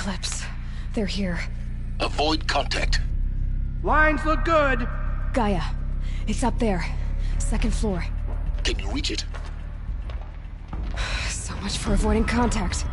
Eclipse. They're here. Avoid contact. Lines look good. Gaia. It's up there. Second floor. Can you reach it? So much for avoiding contact.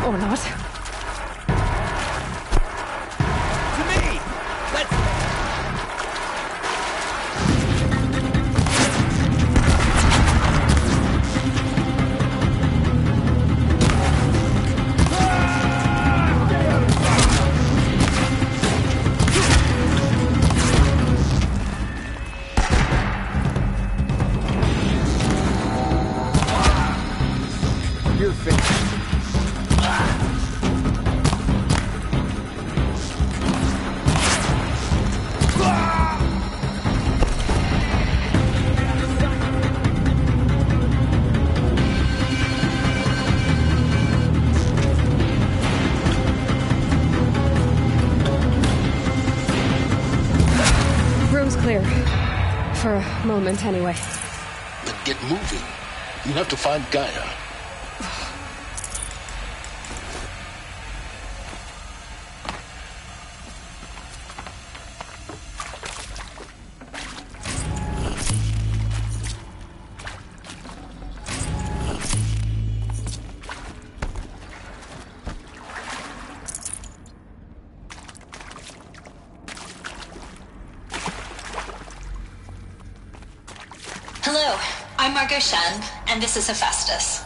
Or not. To me! Let's... You're finished. Room's clear. For a moment, anyway. Then get moving. You have to find Gaia. Hello, I'm Margot Shen, and this is Hephaestus.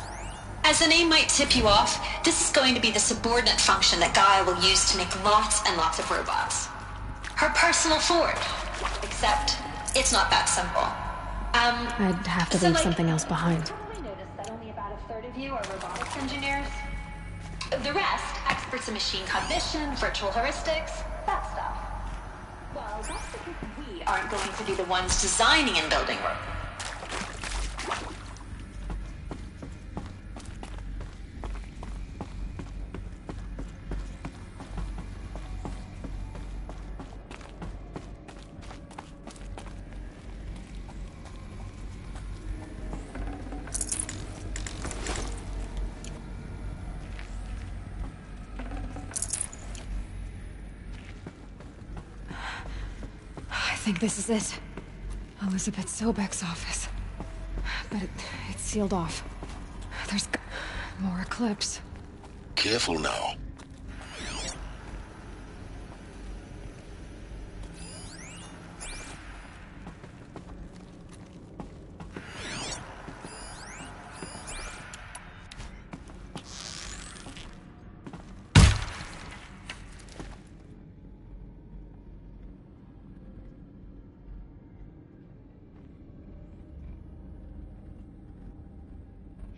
As the name might tip you off, this is going to be the subordinate function that Gaia will use to make lots and lots of robots. Her personal Ford. Except, it's not that simple. I'd have to leave something else behind. You probably noticed that only about a third of you are robotics engineers. The rest, experts in machine cognition, virtual heuristics, that stuff. Well, that's because we aren't going to be the ones designing and building robots. I think this is it. Elizabeth Sobek's office. But it's sealed off. There's more Eclipse. Careful now.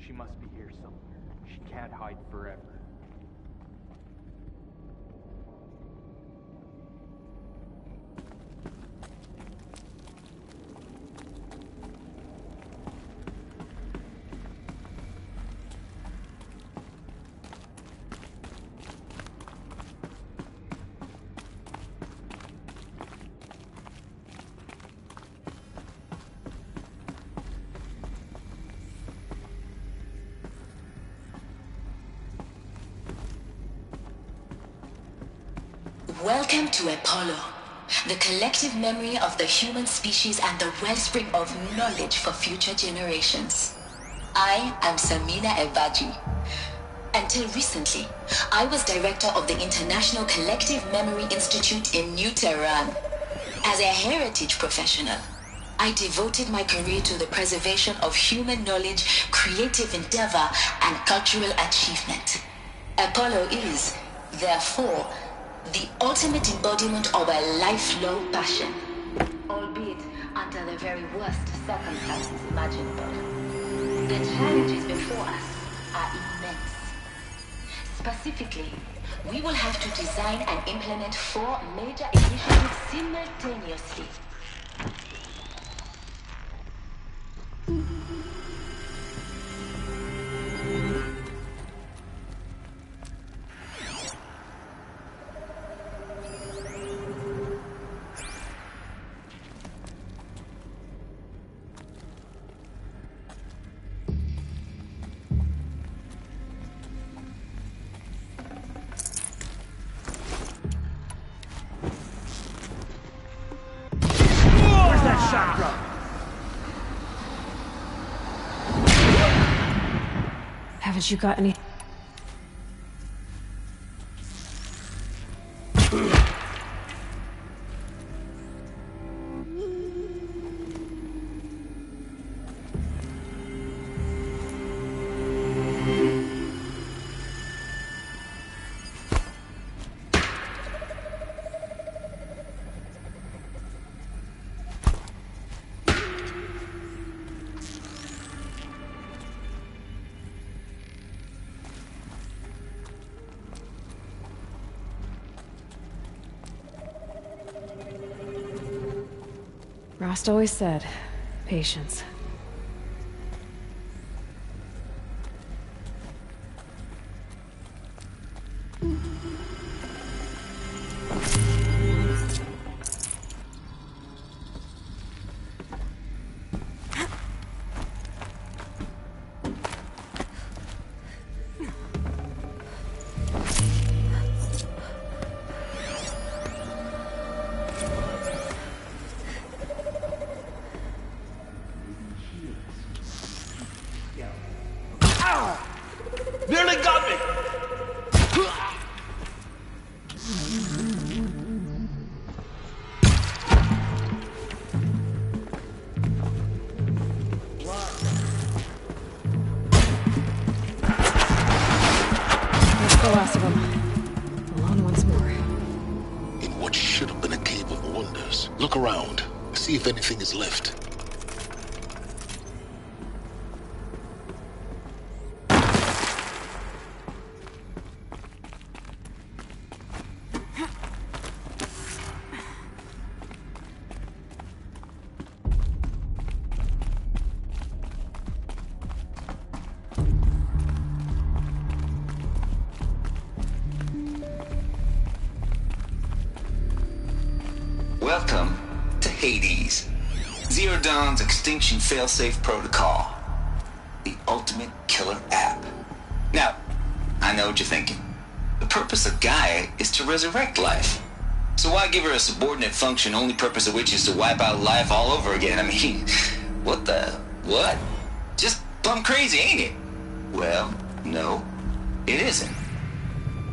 She must be here somewhere. She can't hide forever. Welcome to Apollo, the collective memory of the human species and the wellspring of knowledge for future generations. I am Samina Evaji. Until recently, I was director of the International Collective Memory Institute in New Tehran. As a heritage professional, I devoted my career to the preservation of human knowledge, creative endeavor, and cultural achievement. Apollo is, therefore, the ultimate embodiment of a lifelong passion, albeit under the very worst circumstances imaginable. The challenges before us are immense. Specifically, we will have to design and implement 4 major initiatives simultaneously. Haven't you got any? Rost always said, patience. Nearly got me! That's the last of them. Alone once more. In what should have been a cave of wonders. Look around. See if anything is left. Welcome to Hades, Zero Dawn's extinction failsafe protocol, the ultimate killer app. Now, I know what you're thinking. The purpose of Gaia is to resurrect life. So why give her a subordinate function, only purpose of which is to wipe out life all over again? I mean, what? Just plumb crazy, ain't it? Well, no, it isn't.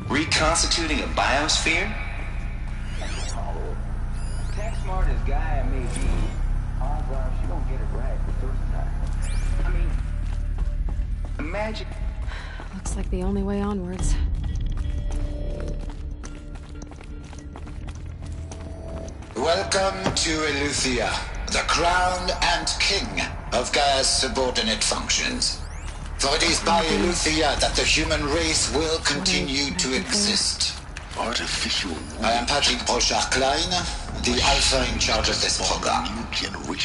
Reconstituting a biosphere? Smart as Gaia may be, odds are she don't get it right the first time. I mean, imagine. Looks like the only way onwards. Welcome to Eleuthia, the crown and king of Gaia's subordinate functions. For it is by Eleuthia that the human race will continue to exist. Artificial. I am Patrick Brochard-Klein, the alpha in charge of this program.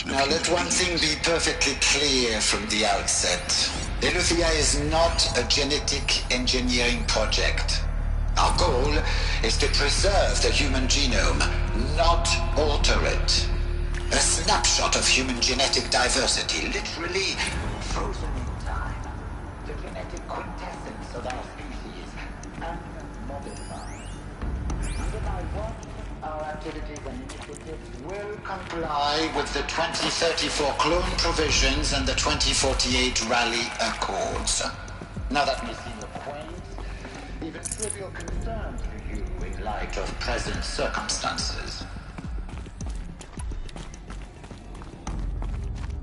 Now let one thing be perfectly clear from the outset. Eleuthia is not a genetic engineering project. Our goal is to preserve the human genome, not alter it. A snapshot of human genetic diversity, literally frozen in time. The genetic quintessence of our species, unmodified. Under my watch, activities and initiatives will comply with the 2034 clone provisions and the 2048 Rally Accords. Now that may seem a quaint, even trivial concern to you in light of present circumstances.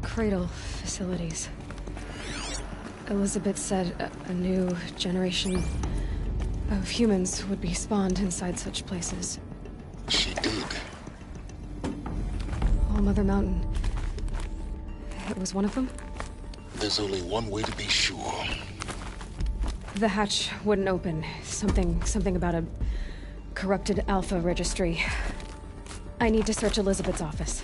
Cradle facilities. Elizabeth said a new generation of humans would be spawned inside such places. She did. All Mother Mountain. It was one of them? There's only one way to be sure. The hatch wouldn't open. Something about a corrupted Alpha registry. I need to search Elizabeth's office.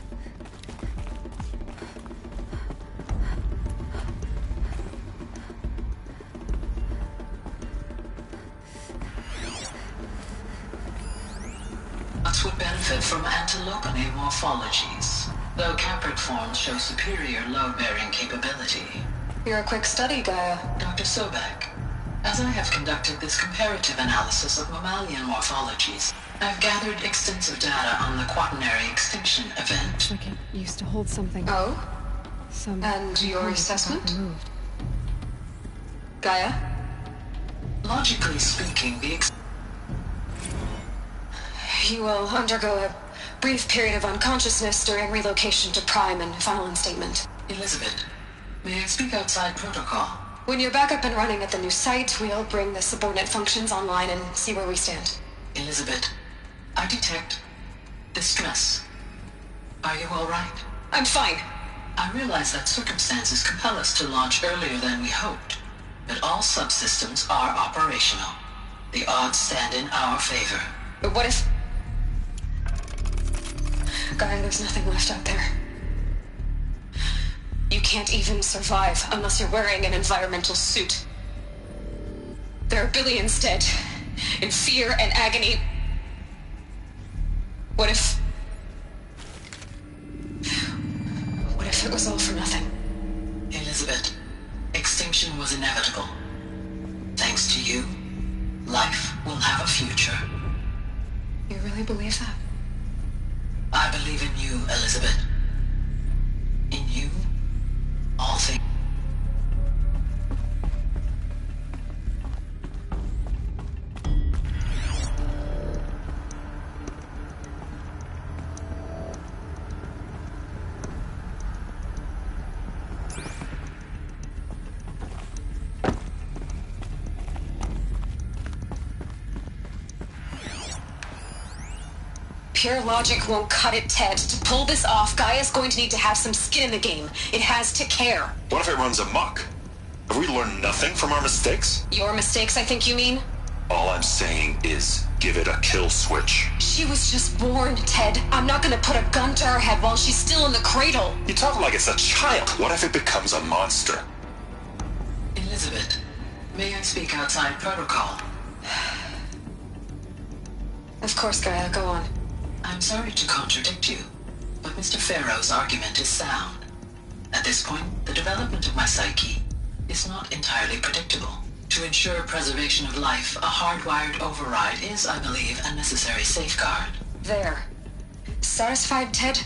Would benefit from antilopany morphologies, though caprid forms show superior load-bearing capability. You're a quick study, Gaia. Dr. Sobek, as I have conducted this comparative analysis of mammalian morphologies, I've gathered extensive data on the quaternary extinction event. Like it used to hold something. Oh? And your assessment? Removed. Gaia? Logically speaking, You will undergo a brief period of unconsciousness during relocation to Prime and final instatement. Elizabeth, may I speak outside protocol? When you're back up and running at the new site, we'll bring the subordinate functions online and see where we stand. Elizabeth, I detect distress. Are you all right? I'm fine. I realize that circumstances compel us to launch earlier than we hoped, but all subsystems are operational. The odds stand in our favor. But what if... Gaia, there's nothing left out there. You can't even survive unless you're wearing an environmental suit. There are billions dead, in fear and agony. What if it was all for nothing? Elizabeth, extinction was inevitable. Thanks to you, life will have a future. You really believe that? I believe in you, Elizabeth. In you, all things. Pure logic won't cut it, Ted. To pull this off, Gaia's going to need to have some skin in the game. It has to care. What if it runs amok? Have we learned nothing from our mistakes? Your mistakes, I think you mean? All I'm saying is, give it a kill switch. She was just born, Ted. I'm not gonna put a gun to her head while she's still in the cradle. You talk like it's a child. What if it becomes a monster? Elizabeth, may I speak outside protocol? Of course, Gaia, go on. I'm sorry to contradict you, but Mr. Farrow's argument is sound. At this point, the development of my psyche is not entirely predictable. To ensure preservation of life, a hardwired override is, I believe, a necessary safeguard. There. Satisfied, Ted?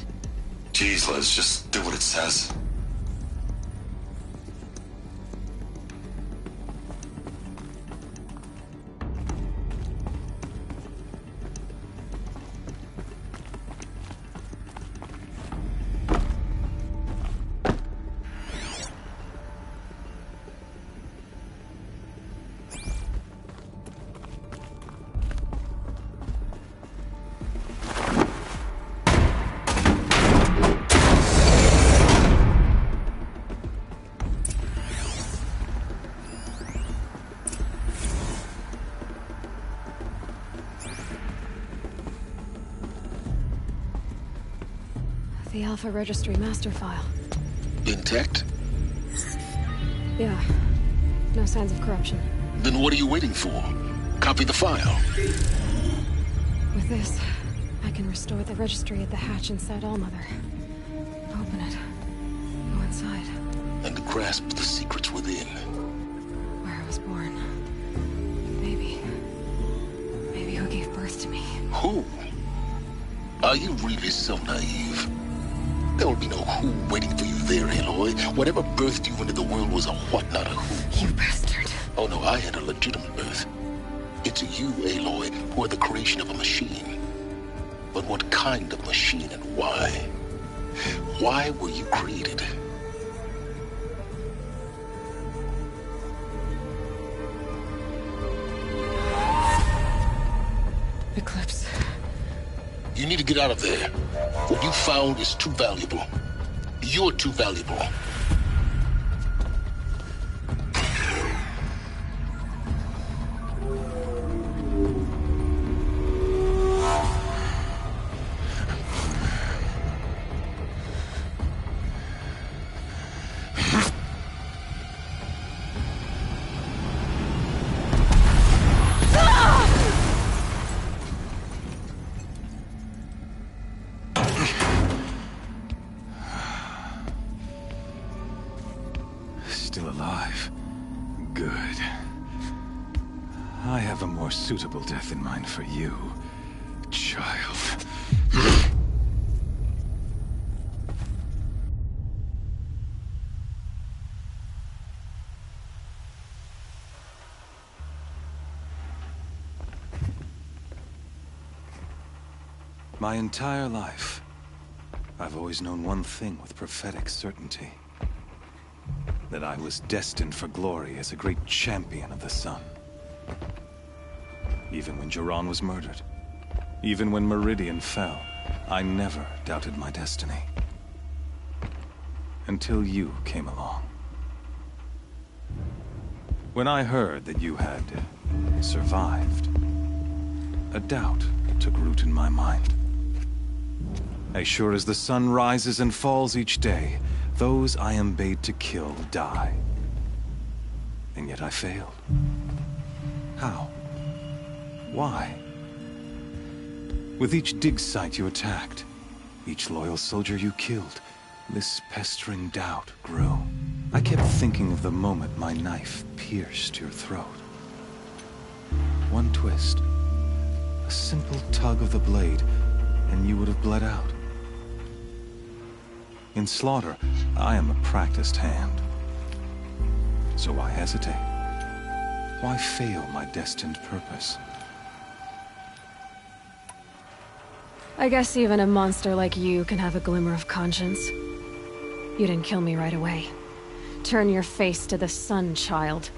Jeez, Liz, just do what it says. The Alpha Registry master file. Intact? Yeah. No signs of corruption. Then what are you waiting for? Copy the file. With this, I can restore the registry at the hatch inside Allmother. Open it. Go inside. And grasp the secrets within. Where I was born. Maybe who gave birth to me. Who? Are you really so naive? There will be no who waiting for you there, Aloy. Whatever birthed you into the world was a what, not a who. You bastard. Oh no, I had a legitimate birth. It's you, Aloy, who are the creation of a machine. But what kind of machine and why? Why were you created? Eclipse. You need to get out of there. What you found is too valuable. You're too valuable. Still alive. Good. I have a more suitable death in mind for you, child. My entire life, I've always known one thing with prophetic certainty. That I was destined for glory as a great champion of the sun. Even when Jiran was murdered, even when Meridian fell, I never doubted my destiny. Until you came along. When I heard that you had survived, a doubt took root in my mind. As sure as the sun rises and falls each day, those I am bade to kill die. And yet I failed. How? Why? With each dig site you attacked, each loyal soldier you killed, this pestering doubt grew. I kept thinking of the moment my knife pierced your throat. One twist, a simple tug of the blade, and you would have bled out. In slaughter, I am a practiced hand. So why hesitate? Why fail my destined purpose? I guess even a monster like you can have a glimmer of conscience. You didn't kill me right away. Turn your face to the sun, child.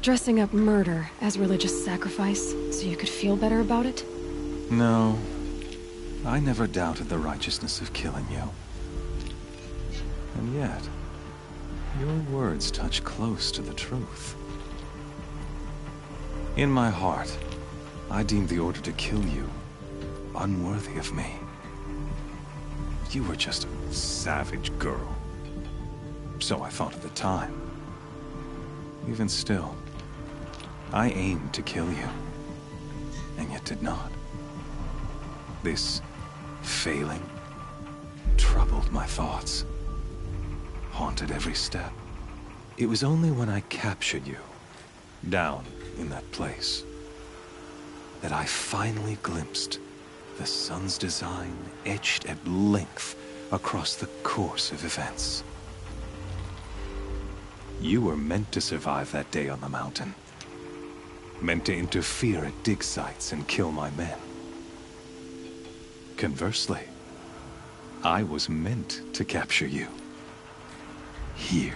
Dressing up murder as religious sacrifice so you could feel better about it? No. I never doubted the righteousness of killing you. And yet, your words touch close to the truth. In my heart, I deemed the order to kill you unworthy of me. You were just a savage girl. So I thought at the time. Even still, I aimed to kill you, and yet did not. This failing troubled my thoughts. Haunted every step. It was only when I captured you, down in that place, that I finally glimpsed the sun's design etched at length across the course of events. You were meant to survive that day on the mountain. Meant to interfere at dig sites and kill my men. Conversely, I was meant to capture you. Here.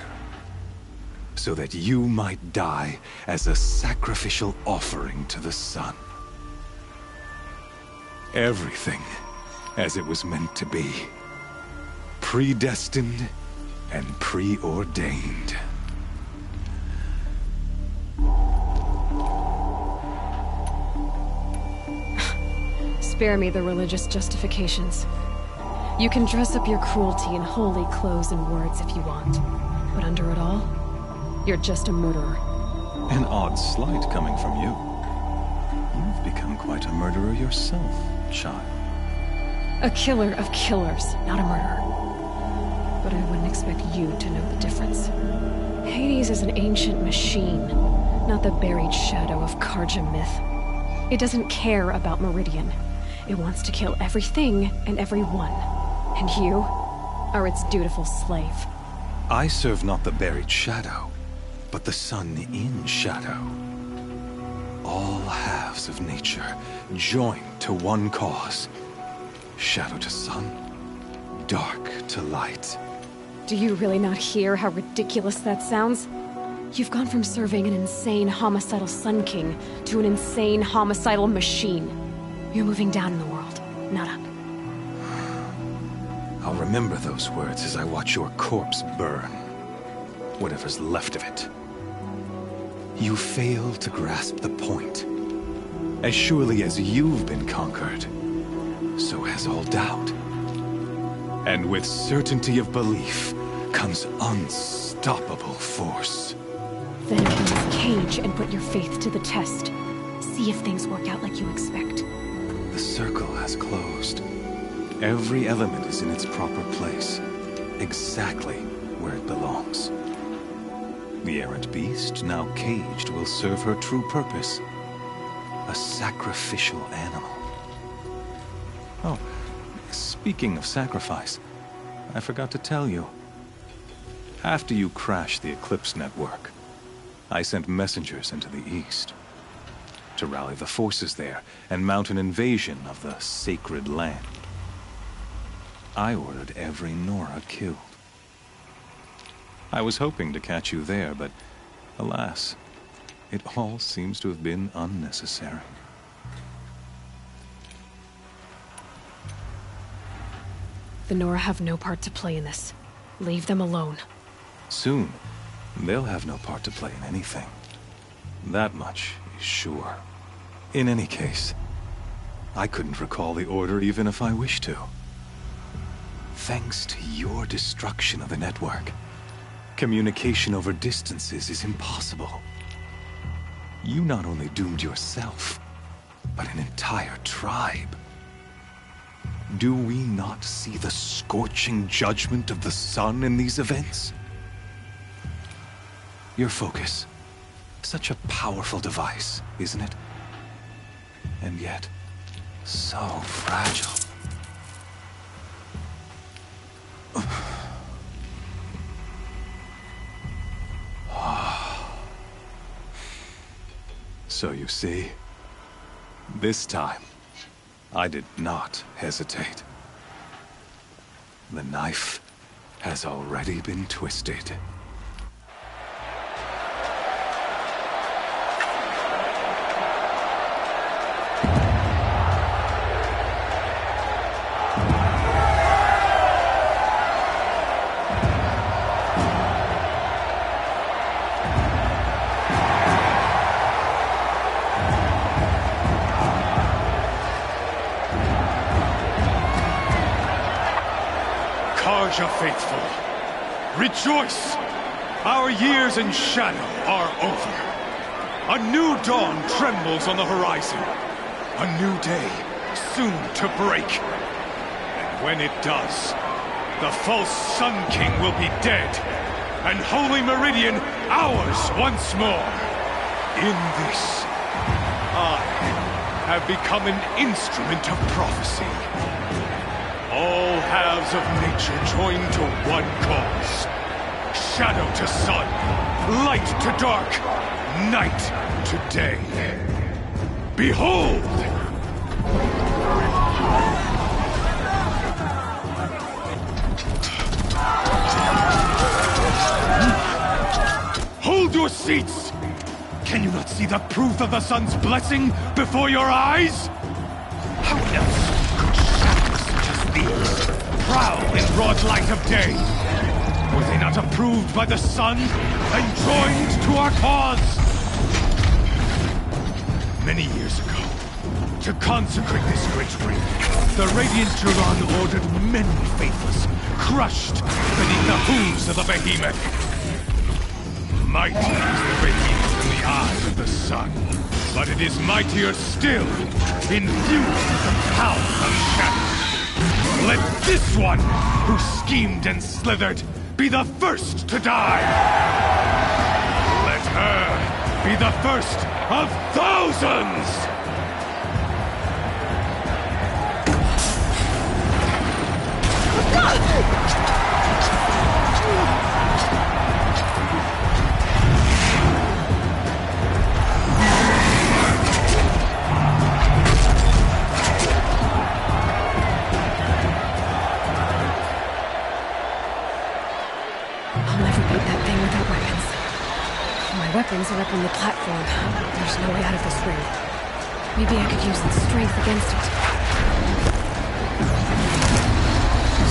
So that you might die as a sacrificial offering to the sun. Everything as it was meant to be. Predestined and preordained. Spare me the religious justifications. You can dress up your cruelty in holy clothes and words if you want. But under it all, you're just a murderer. An odd slight coming from you. You've become quite a murderer yourself, child. A killer of killers, not a murderer. But I wouldn't expect you to know the difference. Hades is an ancient machine, not the buried shadow of Karja myth. It doesn't care about Meridian. It wants to kill everything and everyone. And you are its dutiful slave. I serve not the buried shadow, but the sun in shadow. All halves of nature joined to one cause. Shadow to sun, dark to light. Do you really not hear how ridiculous that sounds? You've gone from serving an insane homicidal Sun King to an insane homicidal machine. You're moving down in the world, not up. I'll remember those words as I watch your corpse burn. Whatever's left of it. You fail to grasp the point. As surely as you've been conquered, so has all doubt. And with certainty of belief comes unstoppable force. Then open this cage and put your faith to the test. See if things work out like you expect. The circle has closed. Every element is in its proper place, exactly where it belongs. The errant beast, now caged, will serve her true purpose. A sacrificial animal. Oh, speaking of sacrifice, I forgot to tell you. After you crashed the Eclipse network, I sent messengers into the east to rally the forces there and mount an invasion of the sacred land. I ordered every Nora killed. I was hoping to catch you there, but alas, it all seems to have been unnecessary. The Nora have no part to play in this. Leave them alone. Soon, they'll have no part to play in anything. That much is sure. In any case, I couldn't recall the order even if I wished to. Thanks to your destruction of the network, communication over distances is impossible. You not only doomed yourself, but an entire tribe. Do we not see the scorching judgment of the sun in these events? Your focus. Such a powerful device, isn't it? And yet, so fragile. So you see, this time, I did not hesitate. The knife has already been twisted. Faithful, rejoice! Our years in shadow are over. A new dawn trembles on the horizon. A new day soon to break. And when it does, the false Sun King will be dead, and Holy Meridian ours once more. In this, I have become an instrument of prophecy. All halves of nature joined to one cause. Shadow to sun, light to dark, night to day. Behold! Hold your seats! Can you not see the proof of the sun's blessing before your eyes? How else could shadows such as these prowl in broad light of day? Were they not approved by the sun and joined to our cause? Many years ago, to consecrate this great ring, the Radiant Turan ordered many faithless, crushed beneath the hooves of the behemoth. Mighty is the behemoth in the eyes of the sun, but it is mightier still, infused with the power of shadow. Let this one, who schemed and slithered, be the first to die! Let her be the first of thousands! from the platform. There's no way out of this ring. Maybe I could use its strength against it.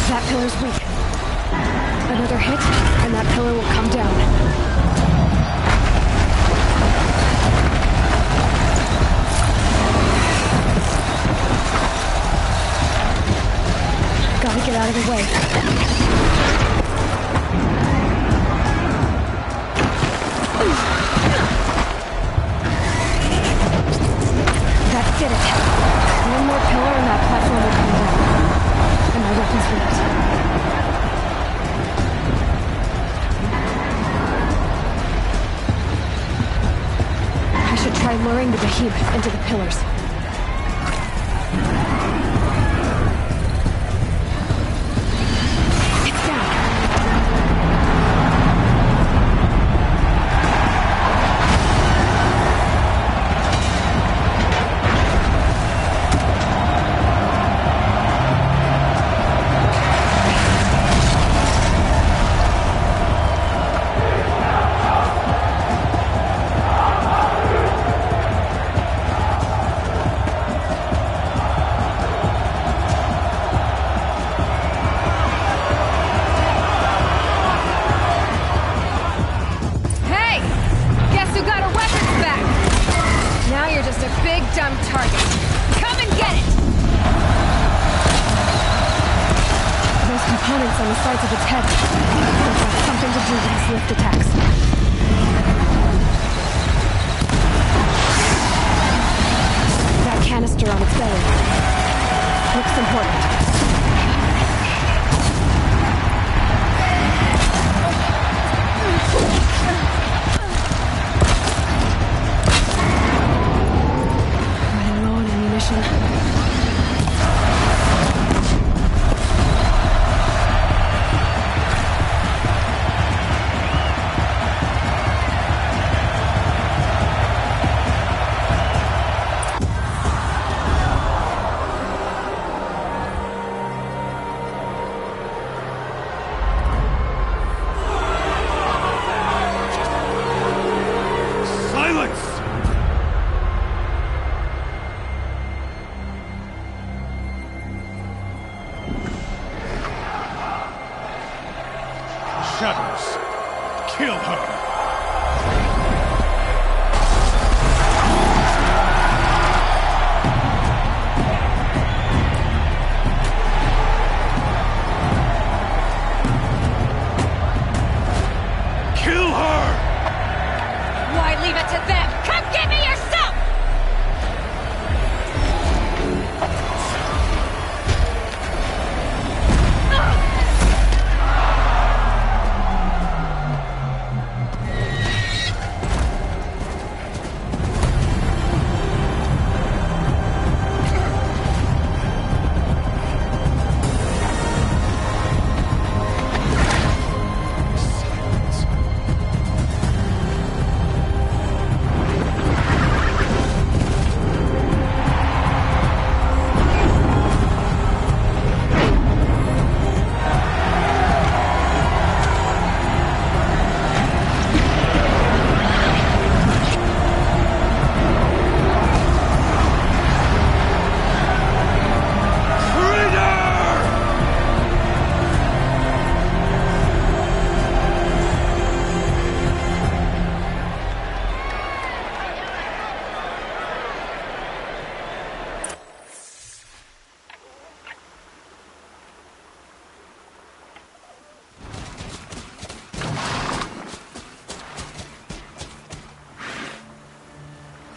That pillar's weak. Another hit, and that pillar will come down. Gotta get out of the way. That did it. One more pillar and that platform will come down. And my weapon's ready. I should try luring the behemoth into the pillars.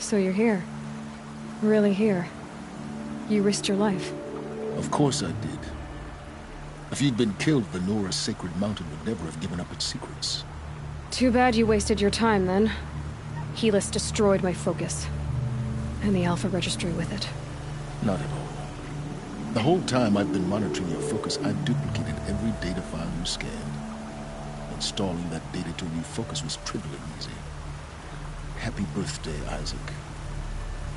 So you're here. Really here. You risked your life. Of course I did. If you'd been killed, Venora's sacred mountain would never have given up its secrets. Too bad you wasted your time, then. Helis destroyed my focus. And the Alpha Registry with it. Not at all. The whole time I've been monitoring your focus, I've duplicated every data file you scanned. Installing that data to a new focus was trivial and easy. Happy birthday, Isaac.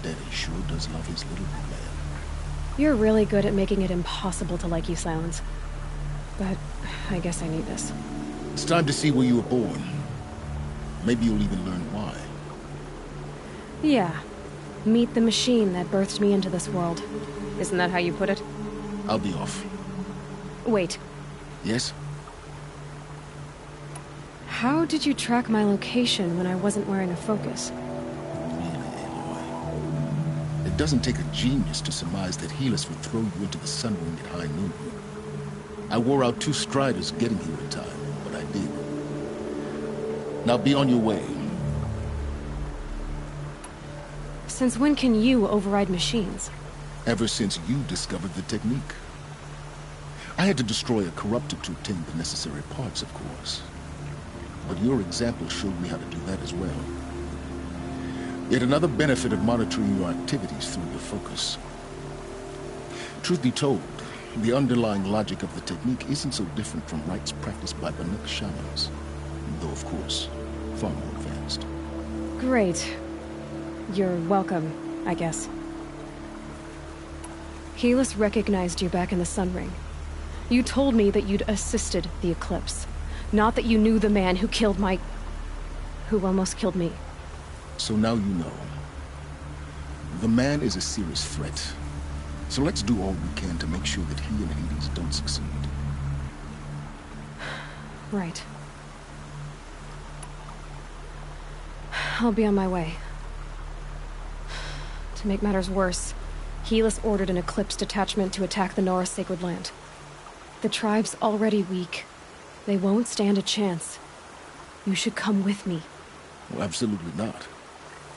Daddy sure does love his little man. You're really good at making it impossible to like you, Silence. But I guess I need this. It's time to see where you were born. Maybe you'll even learn why. Yeah. Meet the machine that birthed me into this world. Isn't that how you put it? I'll be off. Wait. Yes? How did you track my location when I wasn't wearing a focus? Really, Aloy? It doesn't take a genius to surmise that Helis would throw you into the Sun Ring at high noon. I wore out 2 striders getting here in time, but I did. Now be on your way. Since when can you override machines? Ever since you discovered the technique. I had to destroy a corruptor to obtain the necessary parts, of course. But your example showed me how to do that as well. Yet another benefit of monitoring your activities through your focus. Truth be told, the underlying logic of the technique isn't so different from rites practiced by Banuk shamans, though of course, far more advanced. Great. You're welcome, I guess. Helis recognized you back in the Sun Ring. You told me that you'd assisted the Eclipse. Not that you knew the man who killed who almost killed me. So now you know. The man is a serious threat. So let's do all we can to make sure that he and Hades don't succeed. Right. I'll be on my way. To make matters worse, Helis ordered an Eclipse detachment to attack the Nora Sacred Land. The tribe's already weak. They won't stand a chance. You should come with me. Well, absolutely not.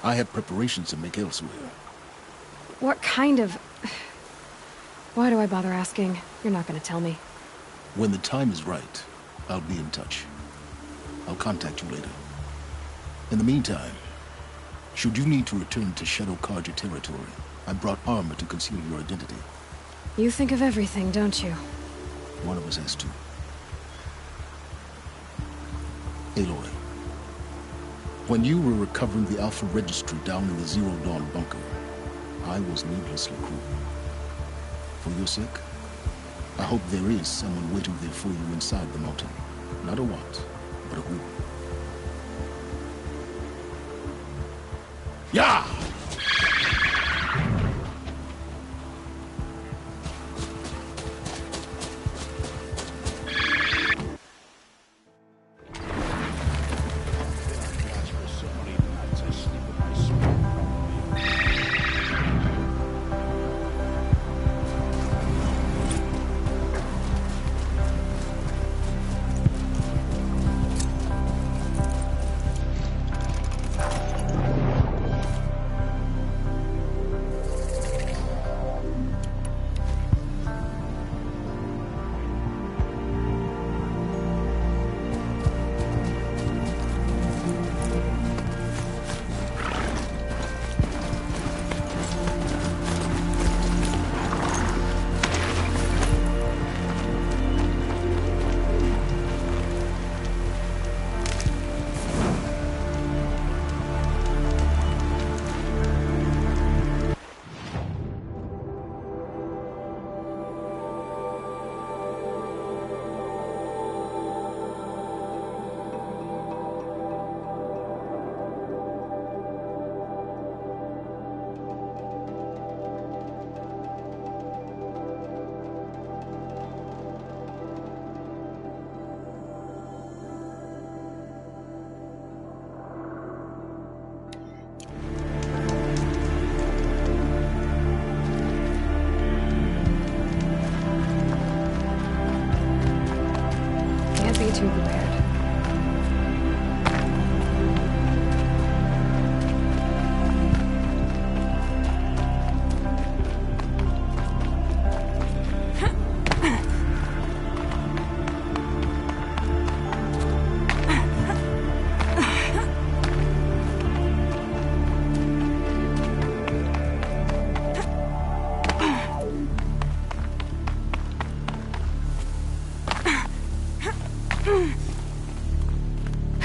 I have preparations to make elsewhere. What kind of... Why do I bother asking? You're not gonna tell me. When the time is right, I'll be in touch. I'll contact you later. In the meantime, should you need to return to Shadow Karja territory, I brought armor to conceal your identity. You think of everything, don't you? One of us has to. Aloy, when you were recovering the Alpha Registry down in the Zero Dawn bunker, I was needlessly cruel. For your sake, I hope there is someone waiting there for you inside the mountain. Not a what, but a who. Yeah! Too prepared.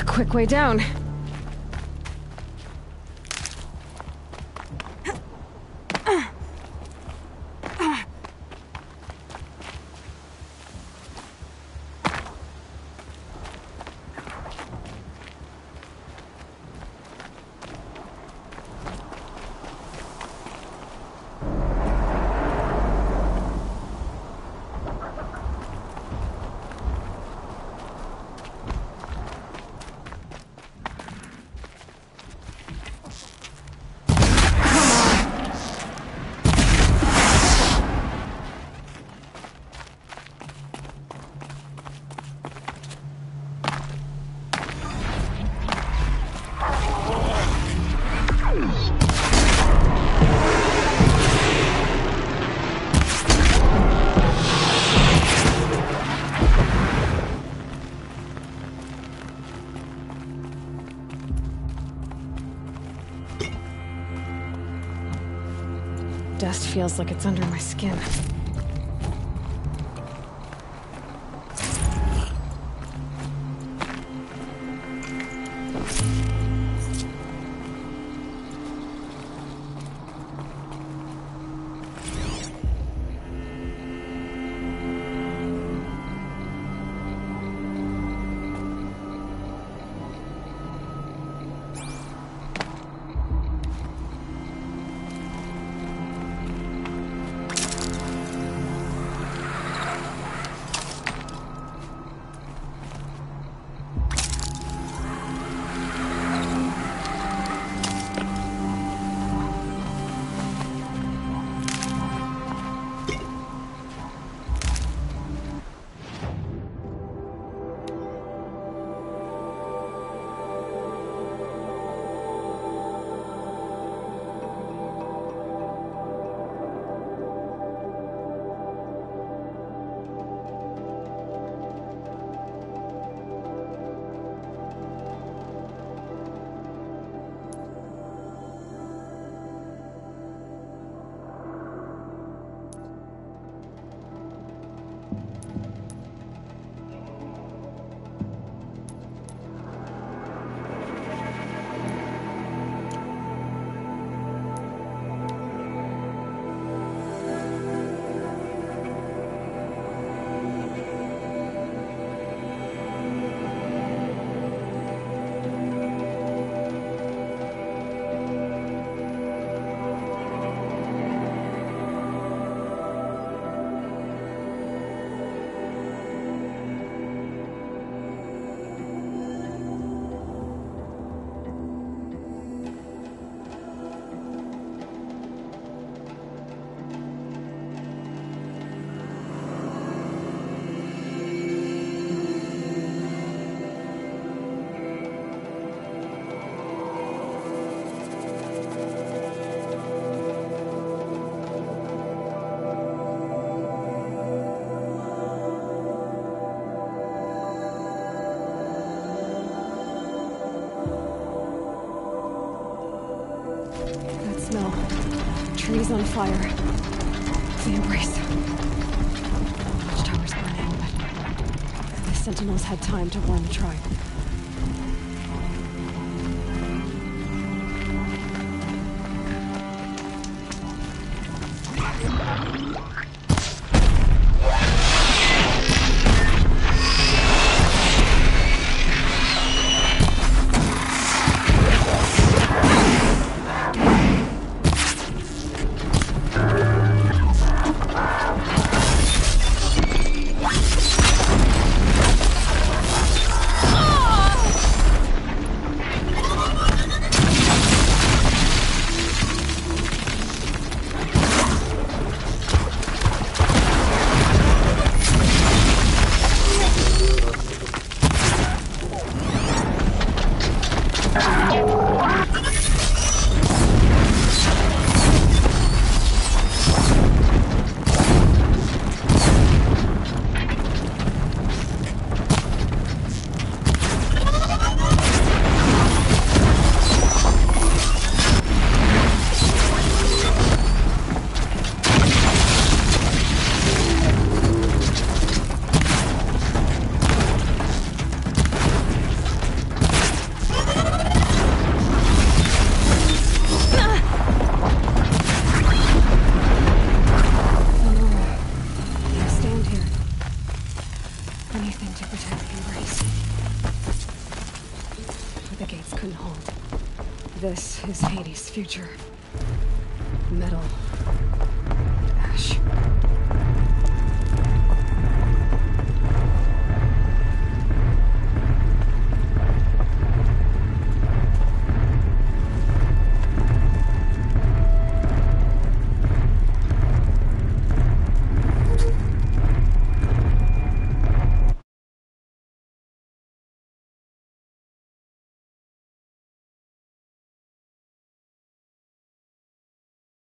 Quick way down. dust feels like it's under my skin. Trees on fire. The embrace. Watchtower's burning, but the Sentinels had time to warn the tribe. This is Hades' future. Metal. Ash.